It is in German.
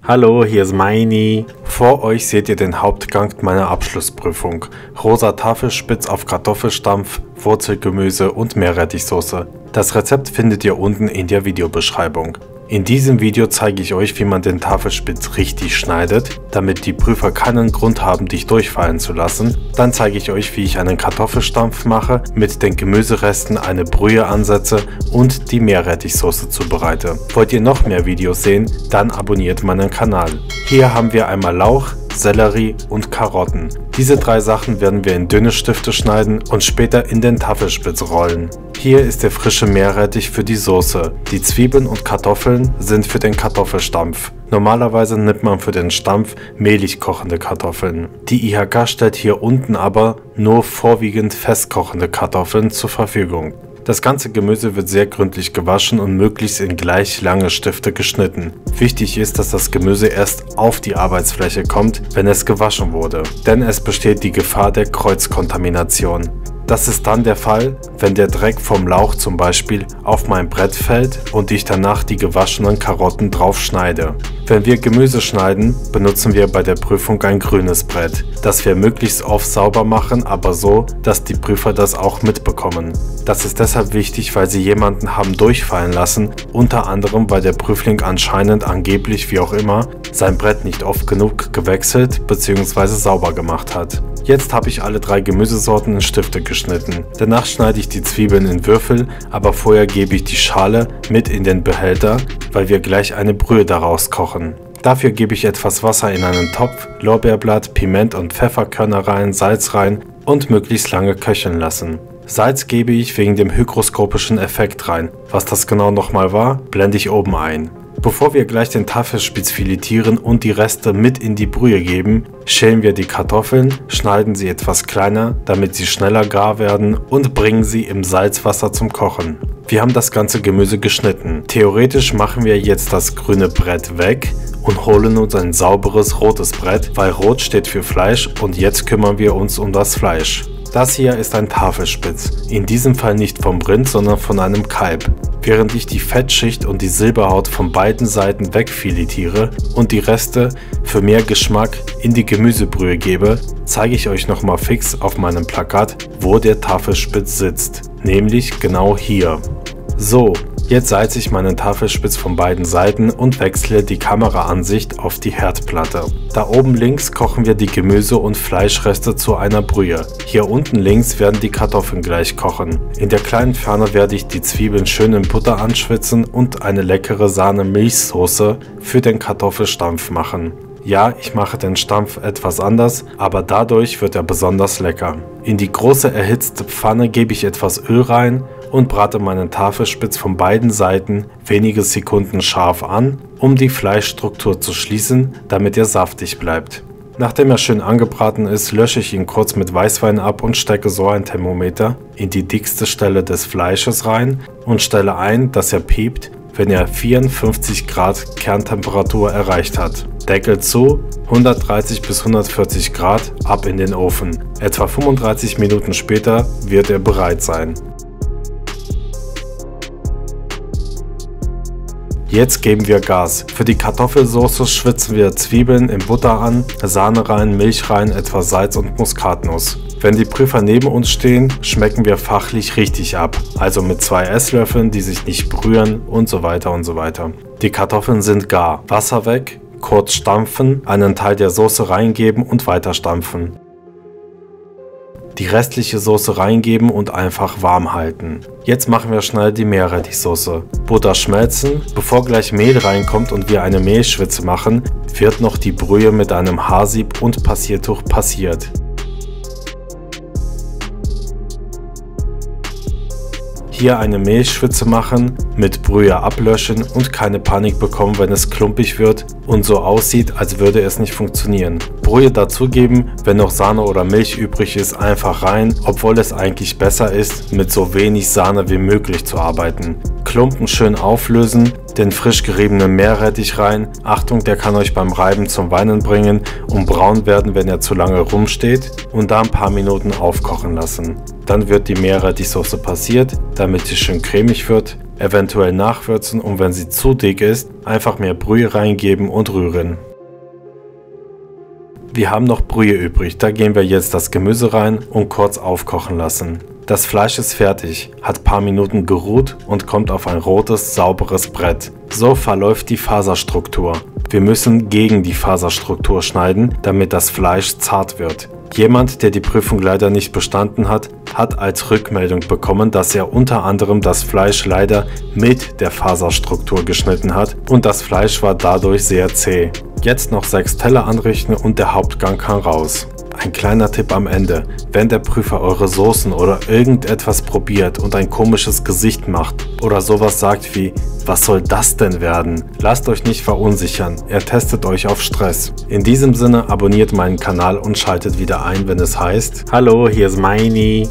Hallo, hier ist Meini. Vor euch seht ihr den Hauptgang meiner Abschlussprüfung. Rosa Tafelspitz auf Kartoffelstampf, Wurzelgemüse und Meerrettichsoße. Das Rezept findet ihr unten in der Videobeschreibung. In diesem Video zeige ich euch, wie man den Tafelspitz richtig schneidet, damit die Prüfer keinen Grund haben, dich durchfallen zu lassen. Dann zeige ich euch, wie ich einen Kartoffelstampf mache, mit den Gemüseresten eine Brühe ansetze und die Meerrettichsoße zubereite. Wollt ihr noch mehr Videos sehen, dann abonniert meinen Kanal. Hier haben wir einmal Lauch, Sellerie und Karotten. Diese drei Sachen werden wir in dünne Stifte schneiden und später in den Tafelspitz rollen. Hier ist der frische Meerrettich für die Soße. Die Zwiebeln und Kartoffeln sind für den Kartoffelstampf. Normalerweise nimmt man für den Stampf mehlig kochende Kartoffeln. Die IHK stellt hier unten aber nur vorwiegend festkochende Kartoffeln zur Verfügung. Das ganze Gemüse wird sehr gründlich gewaschen und möglichst in gleich lange Stifte geschnitten. Wichtig ist, dass das Gemüse erst auf die Arbeitsfläche kommt, wenn es gewaschen wurde, denn es besteht die Gefahr der Kreuzkontamination. Das ist dann der Fall, wenn der Dreck vom Lauch zum Beispiel auf mein Brett fällt und ich danach die gewaschenen Karotten drauf schneide. Wenn wir Gemüse schneiden, benutzen wir bei der Prüfung ein grünes Brett, das wir möglichst oft sauber machen, aber so, dass die Prüfer das auch mitbekommen. Das ist deshalb wichtig, weil sie jemanden haben durchfallen lassen, unter anderem weil der Prüfling angeblich wie auch immer, sein Brett nicht oft genug gewechselt bzw. sauber gemacht hat. Jetzt habe ich alle drei Gemüsesorten in Stifte geschnitten. Danach schneide ich die Zwiebeln in Würfel, aber vorher gebe ich die Schale mit in den Behälter, weil wir gleich eine Brühe daraus kochen. Dafür gebe ich etwas Wasser in einen Topf, Lorbeerblatt, Piment und Pfefferkörner rein, Salz rein und möglichst lange köcheln lassen. Salz gebe ich wegen dem hygroskopischen Effekt rein. Was das genau nochmal war, blende ich oben ein. Bevor wir gleich den Tafelspitz filetieren und die Reste mit in die Brühe geben, schälen wir die Kartoffeln, schneiden sie etwas kleiner, damit sie schneller gar werden und bringen sie im Salzwasser zum Kochen. Wir haben das ganze Gemüse geschnitten. Theoretisch machen wir jetzt das grüne Brett weg und holen uns ein sauberes rotes Brett, weil rot steht für Fleisch und jetzt kümmern wir uns um das Fleisch. Das hier ist ein Tafelspitz, in diesem Fall nicht vom Rind, sondern von einem Kalb. Während ich die Fettschicht und die Silberhaut von beiden Seiten wegfiletiere und die Reste für mehr Geschmack in die Gemüsebrühe gebe, zeige ich euch nochmal fix auf meinem Plakat, wo der Tafelspitz sitzt, nämlich genau hier. So, jetzt salze ich meinen Tafelspitz von beiden Seiten und wechsle die Kameraansicht auf die Herdplatte. Da oben links kochen wir die Gemüse- und Fleischreste zu einer Brühe. Hier unten links werden die Kartoffeln gleich kochen. In der kleinen Pfanne werde ich die Zwiebeln schön in Butter anschwitzen und eine leckere Sahne-Milchsoße für den Kartoffelstampf machen. Ja, ich mache den Stampf etwas anders, aber dadurch wird er besonders lecker. In die große erhitzte Pfanne gebe ich etwas Öl rein und brate meinen Tafelspitz von beiden Seiten wenige Sekunden scharf an, um die Fleischstruktur zu schließen, damit er saftig bleibt. Nachdem er schön angebraten ist, lösche ich ihn kurz mit Weißwein ab und stecke so ein Thermometer in die dickste Stelle des Fleisches rein und stelle ein, dass er piept, wenn er 54 Grad Kerntemperatur erreicht hat. Deckel zu, 130 bis 140 Grad, ab in den Ofen. Etwa 35 Minuten später wird er bereit sein. Jetzt geben wir Gas. Für die Kartoffelsauce schwitzen wir Zwiebeln in Butter an, Sahne rein, Milch rein, etwas Salz und Muskatnuss. Wenn die Prüfer neben uns stehen, schmecken wir fachlich richtig ab. Also mit 2 Esslöffeln, die sich nicht berühren und so weiter und so weiter. Die Kartoffeln sind gar. Wasser weg, kurz stampfen, einen Teil der Soße reingeben und weiter stampfen. Die restliche Soße reingeben und einfach warm halten. Jetzt machen wir schnell die Meerrettichsoße. Butter schmelzen. Bevor gleich Mehl reinkommt und wir eine Mehlschwitze machen, wird noch die Brühe mit einem Haarsieb und Passiertuch passiert. Hier eine Mehlschwitze machen, mit Brühe ablöschen und keine Panik bekommen, wenn es klumpig wird und so aussieht, als würde es nicht funktionieren. Brühe dazugeben, wenn noch Sahne oder Milch übrig ist, einfach rein, obwohl es eigentlich besser ist, mit so wenig Sahne wie möglich zu arbeiten. Klumpen schön auflösen, den frisch geriebenen Meerrettich rein. Achtung, der kann euch beim Reiben zum Weinen bringen und braun werden, wenn er zu lange rumsteht. Und da ein paar Minuten aufkochen lassen. Dann wird die Meerrettichsoße passiert, damit sie schön cremig wird. Eventuell nachwürzen und wenn sie zu dick ist, einfach mehr Brühe reingeben und rühren. Wir haben noch Brühe übrig, da geben wir jetzt das Gemüse rein und kurz aufkochen lassen. Das Fleisch ist fertig, hat ein paar Minuten geruht und kommt auf ein rotes, sauberes Brett. So verläuft die Faserstruktur. Wir müssen gegen die Faserstruktur schneiden, damit das Fleisch zart wird. Jemand, der die Prüfung leider nicht bestanden hat, hat als Rückmeldung bekommen, dass er unter anderem das Fleisch leider mit der Faserstruktur geschnitten hat und das Fleisch war dadurch sehr zäh. Jetzt noch 6 Teller anrichten und der Hauptgang kann raus. Ein kleiner Tipp am Ende: Wenn der Prüfer eure Soßen oder irgendetwas probiert und ein komisches Gesicht macht oder sowas sagt wie „Was soll das denn werden?", lasst euch nicht verunsichern, er testet euch auf Stress. In diesem Sinne abonniert meinen Kanal und schaltet wieder ein, wenn es heißt: Hallo, hier ist Meini.